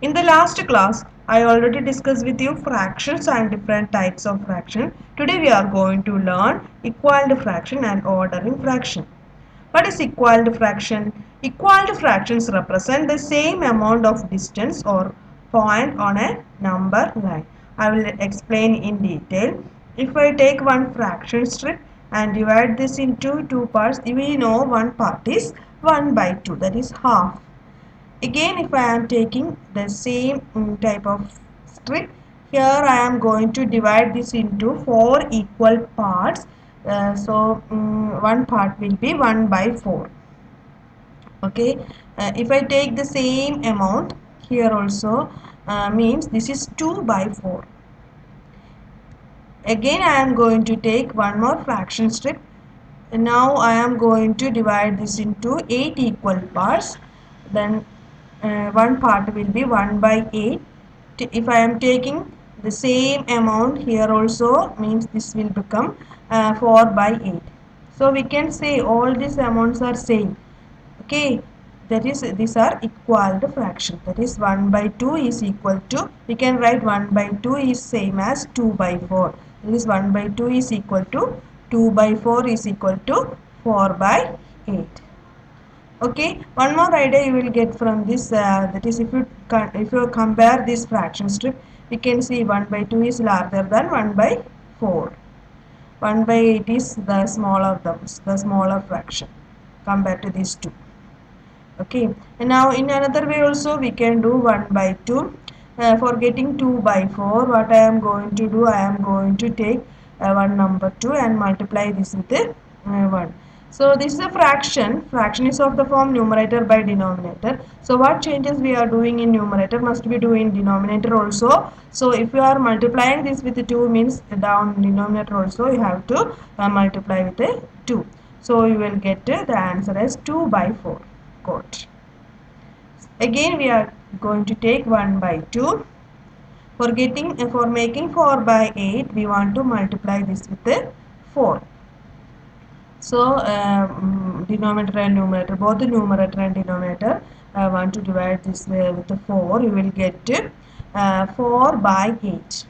In the last class, I already discussed with you fractions and different types of fraction. Today we are going to learn equaled fraction and ordering fraction. What is equaled fraction? Equaled fractions represent the same amount of distance or point on a number line. I will explain in detail. If I take one fraction strip and divide this into two parts, we know one part is 1 by 2, that is half. Again, if I am taking the same type of strip, here I am going to divide this into 4 equal parts. One part will be 1 by 4. Okay, if I take the same amount here also, means this is 2 by 4. Again, I am going to take one more fraction strip. Now I am going to divide this into 8 equal parts. Then one part will be 1 by 8. If I am taking the same amount here also, means this will become 4 by 8. So we can say all these amounts are same. Okay, that is, these are equal to fraction. That is 1 by 2 is equal to, we can write 1 by 2 is same as 2 by 4. That is 1 by 2 is equal to 2 by 4 is equal to 4 by 8. Okay, one more idea you will get from this, that is, if you compare this fraction strip, we can see 1 by 2 is larger than 1 by 4. 1 by 8 is the smaller fraction compared to these two. Okay, and now in another way also we can do 1 by 2. For getting 2 by 4, what I am going to do, I am going to take one number 2 and multiply this with 1. So this is a fraction. Fraction is of the form numerator by denominator. So what changes we are doing in numerator must be doing in denominator also. So if you are multiplying this with 2, means down denominator also you have to multiply with 2. So you will get the answer as 2 by 4. Got. Again we are going to take 1 by 2. For making 4 by 8, we want to multiply this with 4. So denominator and numerator, both the numerator and denominator, I want to divide this with 4. You will get 4 by 8.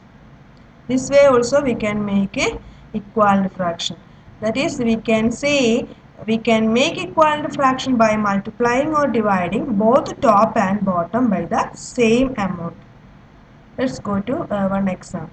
This way also we can make a equal fraction. That is, we can say we can make equal fraction by multiplying or dividing both top and bottom by the same amount. Let's go to one example.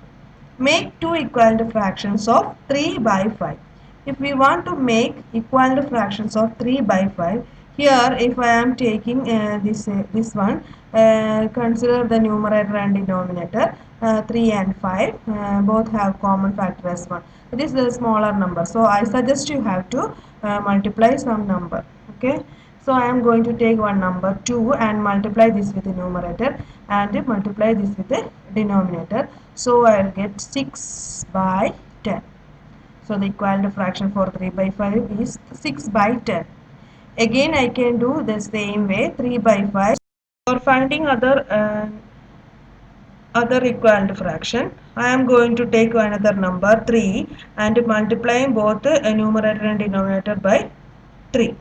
Make two equal fractions of 3 by 5. If we want to make equal fractions of 3 by 5, here if I am taking this one, consider the numerator and denominator, 3 and 5 both have common factor as 1. It is the smaller number, so I suggest you have to multiply some number. Okay, so I am going to take one number 2 and multiply this with the numerator and multiply this with the denominator. So I will get 6 by 10. So the equal fraction for 3 by 5 is 6 by 10. Again I can do the same way, 3 by 5. For finding other equal fraction, I am going to take another number 3 and multiplying both numerator and denominator by 3.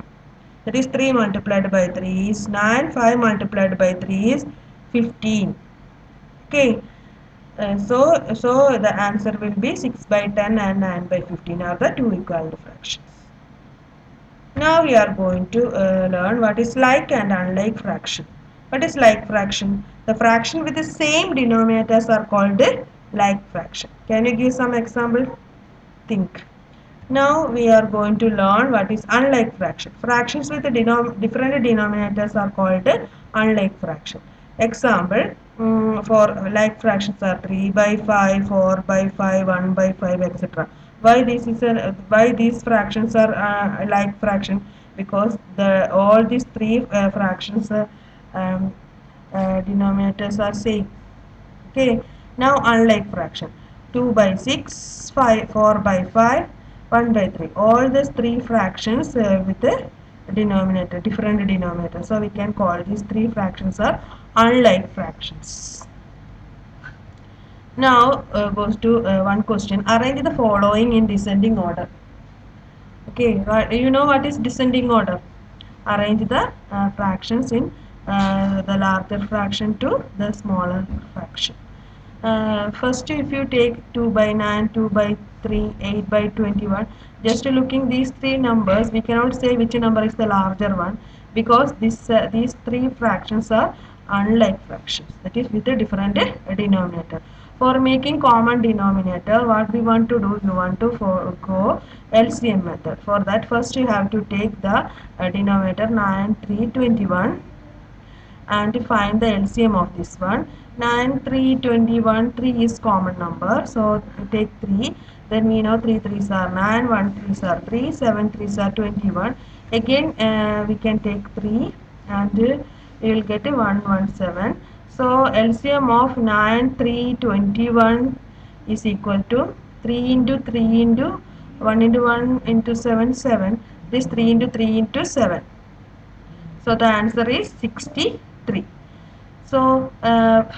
That is 3 multiplied by 3 is 9, 5 multiplied by 3 is 15. Okay, so the answer will be 6 by 10 and 9 by 15 are the two equal fractions. Now we are going to learn what is like and unlike fraction. What is like fraction? The fraction with the same denominators are called like fraction. Can you give some example? Think. Now we are going to learn what is unlike fraction. Fractions with different denominators are called unlike fraction. Example, for like fractions are 3 by 5, 4 by 5, 1 by 5, etc. Why these fractions are like fraction? Because all these three fractions um, denominators are same. Okay, now unlike fraction, 2 by 6, 5, 4 by 5, 1 by 3, all these three fractions with a denominator, different denominator. So we can call these three fractions are unlike fractions. Now goes to one question. Arrange the following in descending order. Okay, you know what is descending order? Arrange the fractions in the larger fraction to the smaller fraction. First, if you take 2 by 9, 2 by 3, 8 by 21, just looking these three numbers, we cannot say which number is the larger one, because these three fractions are unlike fractions, that is with a different denominator. For making common denominator, what we want to do, you want to go LCM method. For that, first you have to take the denominator 9, 3, 21 and find the LCM of this one. 9, 3, 21, 3 is common number, so take 3, then we know 3 3s are 9, 1 3s are 3, 7 3s are 21. Again we can take 3 and we will get 117. So LCM of 9, 3, 21 is equal to 3 into 3 into 1 into 1 into 7, 7. This 3 into 3 into 7. So the answer is 63. So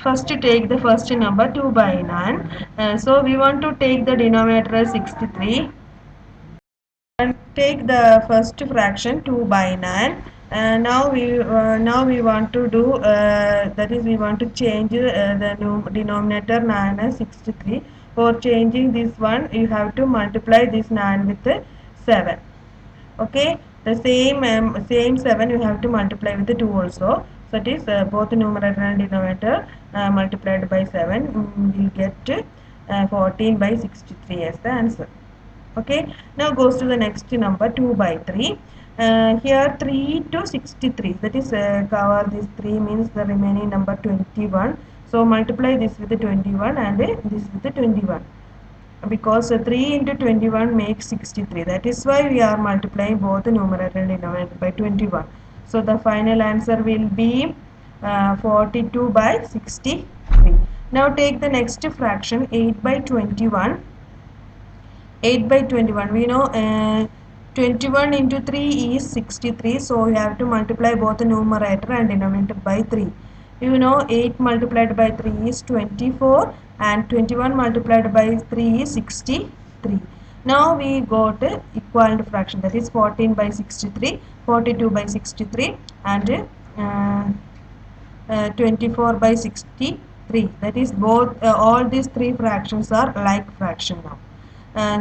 first take the first number 2 by 9. So we want to take the denominator as 63 and take the first fraction 2 by 9. Now we want to do that is we want to change the denominator 9 as 63. For changing this one, you have to multiply this 9 with 7. Okay, the same 7 you have to multiply with the 2 also, so it is both numerator and denominator multiplied by 7, we'll get 14 by 63 as the answer. Okay, now goes to the next number 2 by 3. Here 3 to 63, that is cover this 3 means the remaining number 21, so multiply this with the 21 and this with the 21, because 3 into 21 makes 63. That is why we are multiplying both the numerator and denominator by 21. So the final answer will be 42 by 63. Now take the next fraction 8 by 21. 8 by 21, we know 21 into 3 is 63, so we have to multiply both the numerator and denominator by 3. You know 8 multiplied by 3 is 24 and 21 multiplied by 3 is 63. Now we got equivalent fraction, that is 14 by 63, 42 by 63 and 24 by 63. That is both all these three fractions are like fraction now.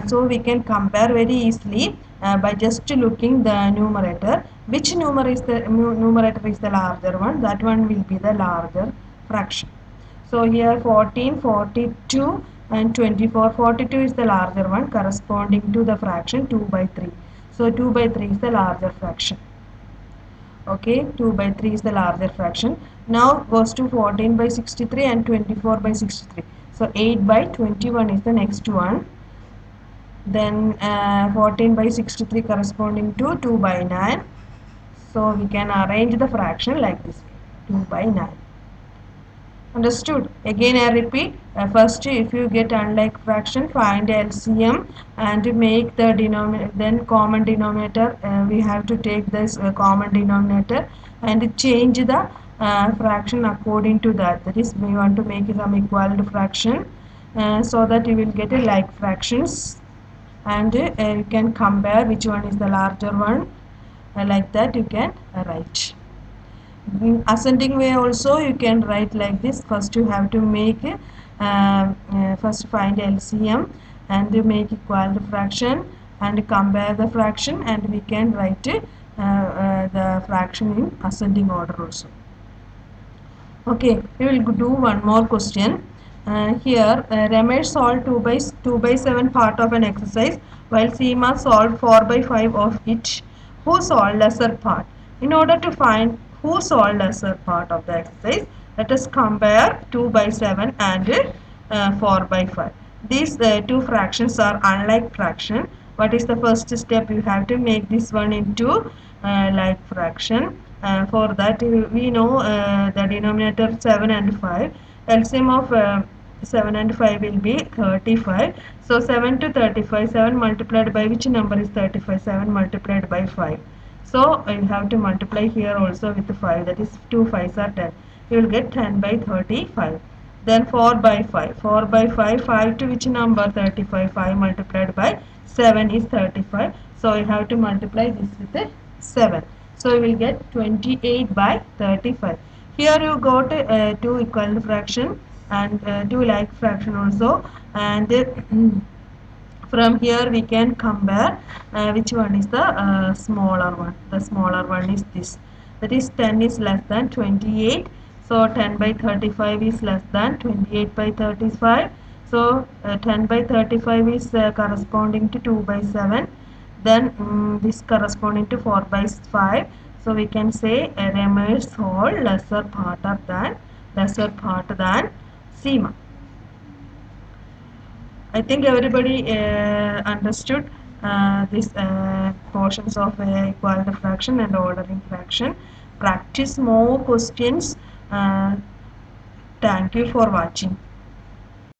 So we can compare very easily by just looking the numerator. Which numerator is the larger one? That one will be the larger fraction. So here 14, 42 and 24. 42 is the larger one corresponding to the fraction 2 by 3. So 2 by 3 is the larger fraction. Okay, 2 by 3 is the larger fraction. Now goes to 14 by 63 and 24 by 63. So 8 by 21 is the next one. Then 14 by 63 corresponding to 2 by 9. So we can arrange the fraction like this, 2 by 9. Understood? Again I repeat, first if you get unlike fraction, find LCM and make the denominator, then common denominator, we have to take this common denominator and change the fraction according to that. That is, we want to make some equal fraction so that you will get a like fractions, and you can compare which one is the larger one, like that you can write. In ascending way also you can write like this. First you have to make first find LCM and make equal fraction and compare the fraction, and we can write the fraction in ascending order also. Okay, we will do one more question. Here Ramesh solved 2 by 7 part of an exercise, while Seema solved 4 by 5 of it. Who solved lesser part? In order to find who solved lesser part of the exercise, let us compare 2 by 7 and 4 by 5. These two fractions are unlike fraction. What is the first step? You have to make this one into like fraction. For that we know the denominator 7 and 5. LCM of 7 and 5 will be 35. So 7 to 35, 7 multiplied by which number is 35? 7 multiplied by 5. So you have to multiply here also with 5, that is 2 5s are 10. You will get 10 by 35. Then 4 by 5. 4 by 5, 5 to which number? 35. 5 multiplied by 7 is 35. So you have to multiply this with 7. So you will get 28 by 35. Here you got two equivalent fraction and two like fraction also, and from here we can compare which one is the smaller one. The smaller one is this, that is 10 is less than 28, so 10 by 35 is less than 28 by 35, so 10 by 35 is corresponding to 2 by 7, then this corresponding to 4 by 5, so we can say Remer's whole lesser part than Seema. I think everybody understood these portions of equality fraction and ordering fraction. Practice more questions. Thank you for watching.